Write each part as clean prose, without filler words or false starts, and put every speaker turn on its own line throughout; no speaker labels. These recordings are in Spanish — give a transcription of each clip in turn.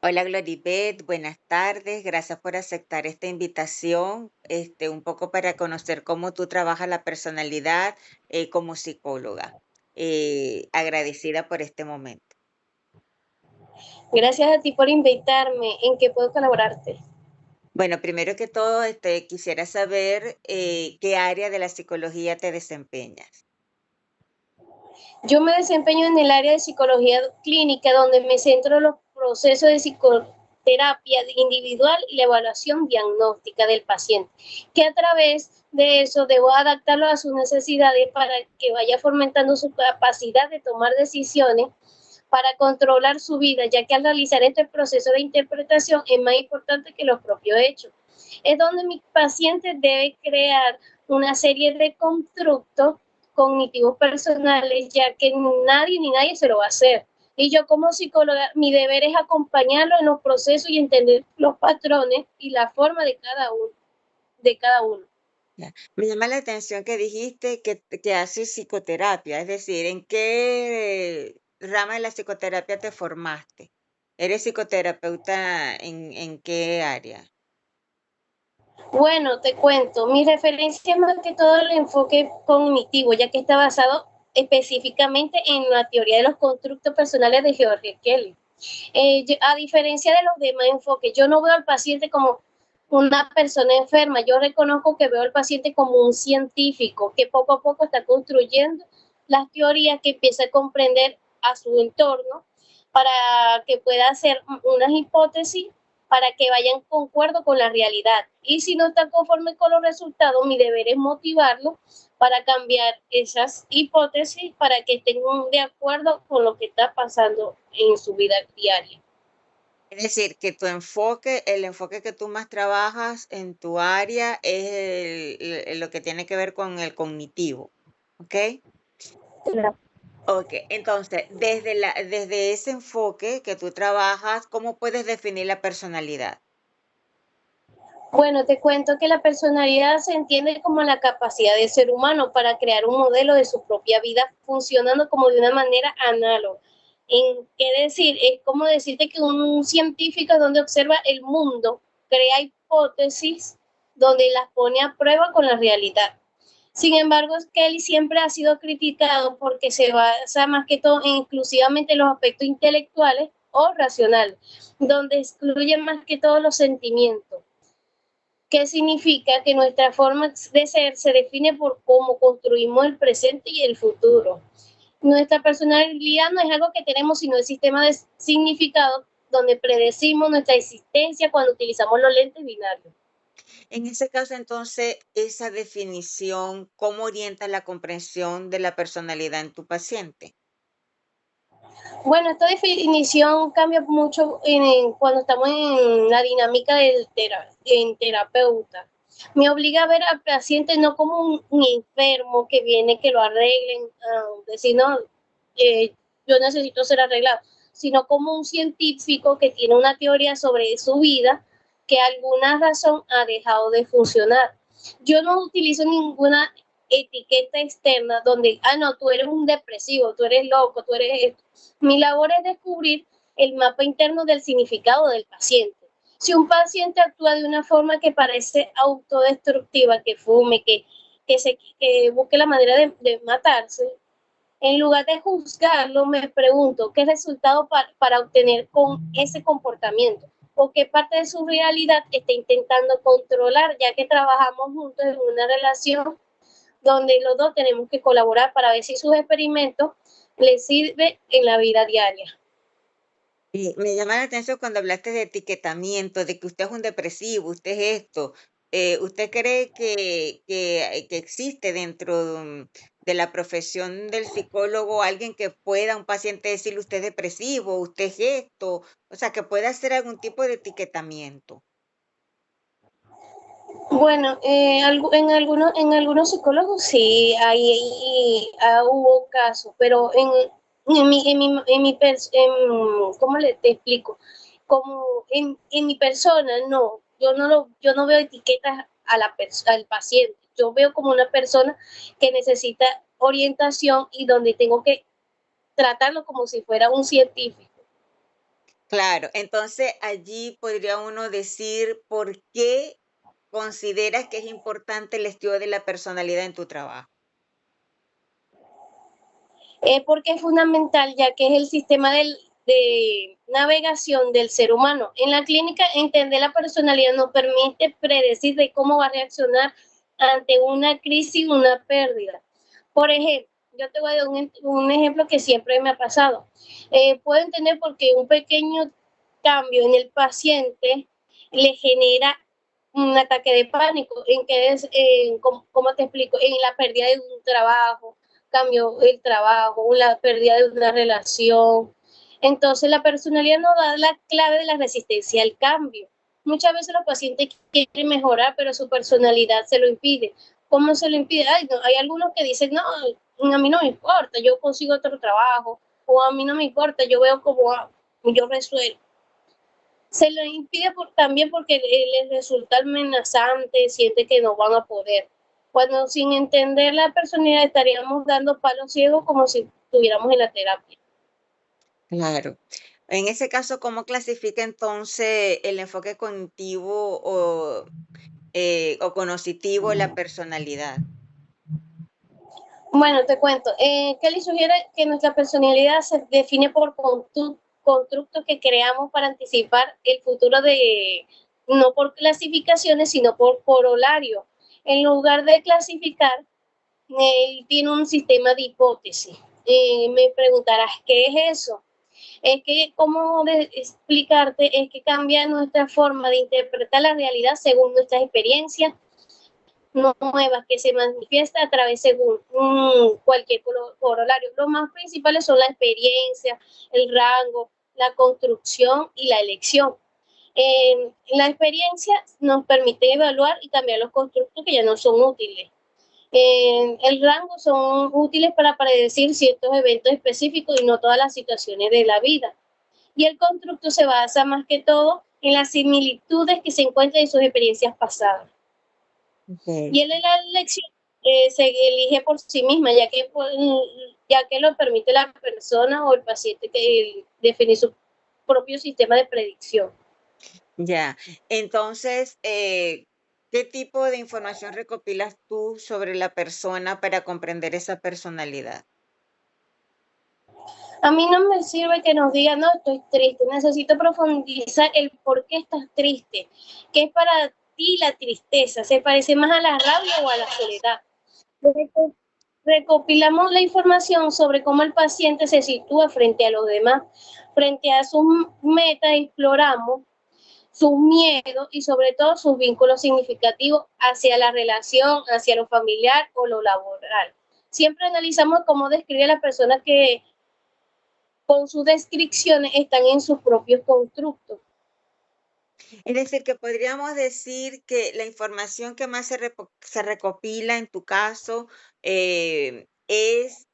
Hola Gloribet, buenas tardes, gracias por aceptar esta invitación, un poco para conocer cómo tú trabajas la personalidad como psicóloga. Agradecida por este momento.
Gracias a ti por invitarme. ¿En qué puedo colaborarte?
Bueno, primero que todo, quisiera saber qué área de la psicología te desempeñas.
Yo me desempeño en el área de psicología clínica, donde me centro en los procesos de psicoterapia individual y la evaluación diagnóstica del paciente, que a través de eso debo adaptarlo a sus necesidades para que vaya fomentando su capacidad de tomar decisiones para controlar su vida, ya que al realizar este proceso de interpretación es más importante que los propios hechos. Es donde mi paciente debe crear una serie de constructos cognitivos personales, ya que nadie ni nadie se lo va a hacer. Y yo como psicóloga, mi deber es acompañarlo en los procesos y entender los patrones y la forma de cada uno. De cada uno.
Ya. Me llama la atención que dijiste que haces psicoterapia, es decir, ¿en qué rama de la psicoterapia te formaste? ¿Eres psicoterapeuta en qué área?
Bueno, te cuento, mi referencia es más que todo el enfoque cognitivo, ya que está basado específicamente en la teoría de los constructos personales de George Kelly. A diferencia de los demás enfoques, yo no veo al paciente como una persona enferma, yo reconozco que veo al paciente como un científico que poco a poco está construyendo las teorías que empieza a comprender a su entorno para que pueda hacer unas hipótesis para que vayan concuerdo con la realidad. Y si no está conforme con los resultados, mi deber es motivarlo para cambiar esas hipótesis para que estén de acuerdo con lo que está pasando en su vida diaria.
Es decir, que tu enfoque, el enfoque que tú más trabajas en tu área es lo que tiene que ver con el cognitivo, ¿ok? Ok, entonces, desde ese enfoque que tú trabajas, ¿cómo puedes definir la personalidad?
Bueno, te cuento que la personalidad se entiende como la capacidad del ser humano para crear un modelo de su propia vida funcionando como de una manera análoga. En qué decir, es como decirte que un científico donde observa el mundo, crea hipótesis donde las pone a prueba con la realidad. Sin embargo, Kelly siempre ha sido criticado porque se basa más que todo en exclusivamente los aspectos intelectuales o racionales, donde excluye más que todo los sentimientos. ¿Qué significa? Que nuestra forma de ser se define por cómo construimos el presente y el futuro. Nuestra personalidad no es algo que tenemos, sino el sistema de significado donde predecimos nuestra existencia cuando utilizamos los lentes binarios.
En ese caso, entonces, esa definición, ¿cómo orienta la comprensión de la personalidad en tu paciente?
Bueno, esta definición cambia mucho cuando estamos en la dinámica del terapeuta. Me obliga a ver al paciente no como un enfermo que viene que lo arreglen, decir, no, yo necesito ser arreglado, sino como un científico que tiene una teoría sobre su vida que alguna razón ha dejado de funcionar. Yo no utilizo ninguna etiqueta externa donde, no, tú eres un depresivo, tú eres loco, tú eres esto. Mi labor es descubrir el mapa interno del significado del paciente. Si un paciente actúa de una forma que parece autodestructiva, que fume, que busque la manera de matarse, en lugar de juzgarlo, me pregunto qué resultado para obtener con ese comportamiento o qué parte de su realidad está intentando controlar, ya que trabajamos juntos en una relación donde los dos tenemos que colaborar para ver si sus experimentos les sirven en la vida diaria.
Y me llama la atención cuando hablaste de etiquetamiento, de que usted es un depresivo, usted es esto. ¿Usted cree que existe dentro de la profesión del psicólogo alguien que pueda a un paciente decirle usted es depresivo, usted es esto? O sea, que pueda hacer algún tipo de etiquetamiento.
Bueno, en algunos psicólogos sí, hubo casos, pero ¿cómo te explico? Como en mi persona, no, yo no veo etiquetas al paciente, yo veo como una persona que necesita orientación y donde tengo que tratarlo como si fuera un científico.
Claro, entonces allí podría uno decir por qué consideras que es importante el estudio de la personalidad en tu trabajo.
Porque es fundamental, ya que es el sistema de navegación del ser humano. En la clínica, entender la personalidad nos permite predecir de cómo va a reaccionar ante una crisis o una pérdida. Por ejemplo, yo te voy a dar un ejemplo que siempre me ha pasado. Puedo entender por qué un pequeño cambio en el paciente le genera un ataque de pánico, en que es, ¿cómo te explico? En la pérdida de un trabajo, cambio el trabajo, la pérdida de una relación. Entonces, la personalidad nos da la clave de la resistencia al cambio. Muchas veces los pacientes quieren mejorar, pero su personalidad se lo impide. ¿Cómo se lo impide? Ay, no, hay algunos que dicen, no, a mí no me importa, yo consigo otro trabajo, o a mí no me importa, yo veo cómo yo resuelvo. Se lo impide también porque les resulta amenazante, siente que no van a poder. Cuando sin entender la personalidad estaríamos dando palos ciegos como si estuviéramos en la terapia.
Claro. En ese caso, ¿cómo clasifica entonces el enfoque cognitivo o cognitivo la personalidad?
Bueno, te cuento. Kelly sugiere que nuestra personalidad se define por constructos que creamos para anticipar el futuro de, no por clasificaciones, sino por corolario. En lugar de clasificar, tiene un sistema de hipótesis. Me preguntarás, ¿qué es eso? Es que, ¿cómo explicarte? Es que cambia nuestra forma de interpretar la realidad según nuestras experiencias nuevas que se manifiesta a través según cualquier corolario. Los más principales son la experiencia, el rango, la construcción y la elección. La experiencia nos permite evaluar y cambiar los constructos que ya no son útiles. El rango son útiles para predecir ciertos eventos específicos y no todas las situaciones de la vida. Y el constructo se basa más que todo en las similitudes que se encuentran en sus experiencias pasadas.
Ok.
Y él en la elección se elige por sí misma, ya que lo permite la persona o el paciente que define su propio sistema de predicción.
Ya. Entonces, ¿qué tipo de información recopilas tú sobre la persona para comprender esa personalidad?
A mí no me sirve que nos digan, no, estoy triste, necesito profundizar el por qué estás triste, qué es para ti la tristeza, se parece más a la rabia o a la soledad. Recopilamos la información sobre cómo el paciente se sitúa frente a los demás, frente a sus metas, exploramos sus miedos y sobre todo sus vínculos significativos hacia la relación, hacia lo familiar o lo laboral. Siempre analizamos cómo describe a las personas que con sus descripciones están en sus propios constructos.
Es decir, que podríamos decir que la información que más se recopila en tu caso es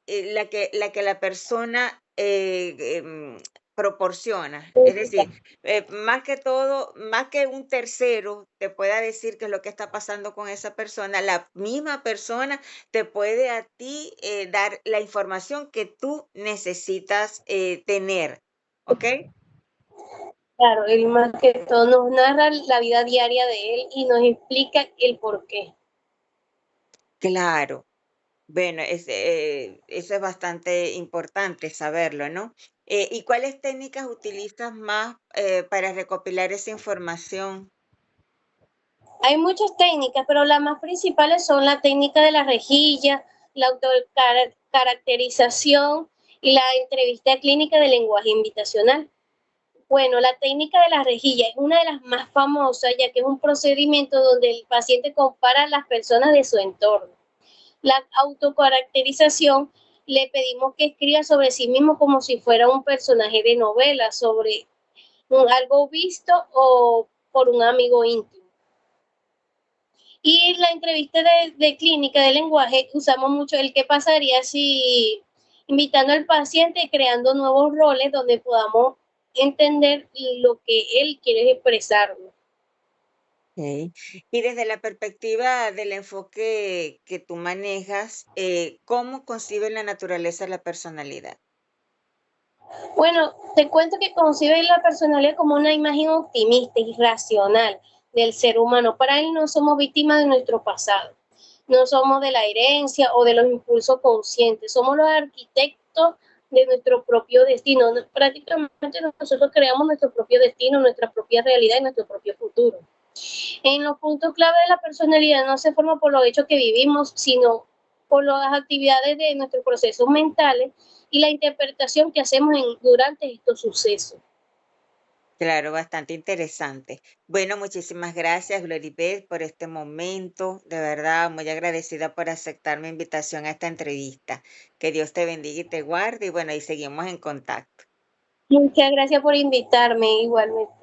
la persona proporciona. Es decir, más que todo, más que un tercero te pueda decir qué es lo que está pasando con esa persona, la misma persona te puede a ti dar la información que tú necesitas tener. ¿Ok?
Claro, él más que todo nos narra la vida diaria de él y nos explica el por qué.
Claro. Bueno, eso es bastante importante saberlo, ¿no? ¿Y cuáles técnicas utilizas más para recopilar esa información?
Hay muchas técnicas, pero las más principales son la técnica de la rejilla, la autocaracterización y la entrevista clínica de lenguaje invitacional. Bueno, la técnica de la rejilla es una de las más famosas, ya que es un procedimiento donde el paciente compara a las personas de su entorno. La autocaracterización le pedimos que escriba sobre sí mismo como si fuera un personaje de novela, sobre algo visto o por un amigo íntimo. Y la entrevista de clínica de lenguaje usamos mucho el qué pasaría si invitando al paciente y creando nuevos roles donde podamos entender lo que él quiere expresar.
Ok. Y desde la perspectiva del enfoque que tú manejas, ¿cómo concibe la naturaleza de la personalidad?
Bueno, te cuento que concibe la personalidad como una imagen optimista y racional del ser humano. Para él no somos víctimas de nuestro pasado, no somos de la herencia o de los impulsos conscientes, somos los arquitectos de nuestro propio destino. Prácticamente nosotros creamos nuestro propio destino, nuestra propia realidad y nuestro propio futuro. En los puntos clave de la personalidad no se forma por los hechos que vivimos, sino por las actividades de nuestros procesos mentales y la interpretación que hacemos durante estos sucesos.
Claro, bastante interesante. Bueno, muchísimas gracias, Gloribet, por este momento. De verdad, muy agradecida por aceptar mi invitación a esta entrevista. Que Dios te bendiga y te guarde. Y bueno, y seguimos en contacto.
Muchas gracias por invitarme igualmente.